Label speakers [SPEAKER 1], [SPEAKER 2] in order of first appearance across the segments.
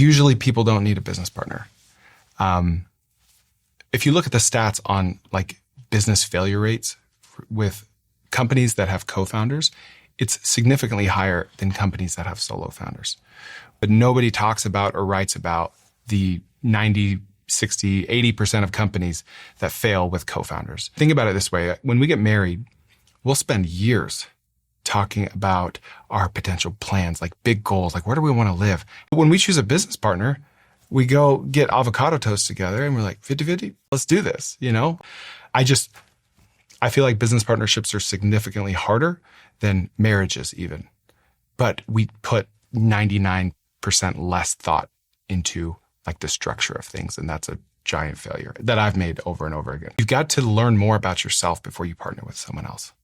[SPEAKER 1] usually people don't need a business partner. If you look at the stats on like business failure rates with companies that have co-founders, it's significantly higher than companies that have solo founders. But nobody talks about or writes about the 90, 60, 80% of companies that fail with co-founders. Think about it this way. When we get married, we'll spend years talking about our potential plans, like big goals, like where do we want to live? When we choose a business partner, we go get avocado toast together and we're like 50-50, let's do this, you know? I feel like business partnerships are significantly harder than marriages even. But we put 99% less thought into like the structure of things. And that's a giant failure that I've made over and over again. You've got to learn more about yourself before you partner with someone else.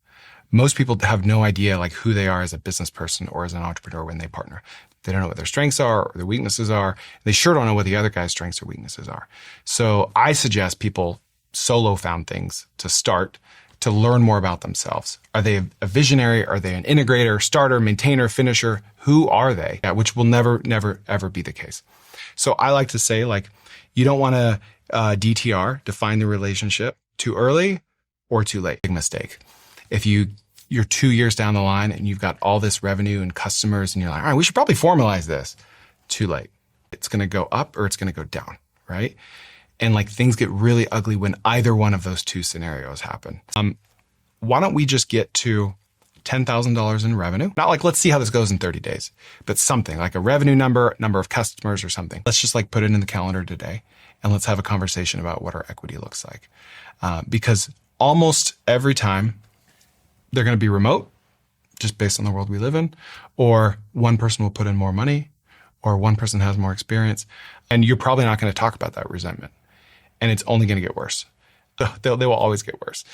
[SPEAKER 1] Most people have no idea like who they are as a business person or as an entrepreneur when they partner. They don't know what their strengths are or their weaknesses are. They sure don't know what the other guy's strengths or weaknesses are. So I suggest people solo found things to start to learn more about themselves. Are they a visionary? Are they an integrator, starter, maintainer, finisher? Who are they? Yeah, which will never, ever be the case. So I like to say, like, you don't want to DTR, define the relationship, too early or too late. Big mistake. If you're 2 years down the line and you've got all this revenue and customers and you're like, all right, we should probably formalize this. Too late. It's going to go up or it's going to go down, right? And like things get really ugly when either one of those two scenarios happen. Why don't we just get to $10,000 in revenue? Not like, let's see how this goes in 30 days, but something like a revenue number of customers or something. Let's just like put it in the calendar today and let's have a conversation about what our equity looks like. Because almost every time they're going to be remote, just based on the world we live in, or one person will put in more money, or one person has more experience, and you're probably not going to talk about that resentment. And it's only going to get worse. They will always get worse.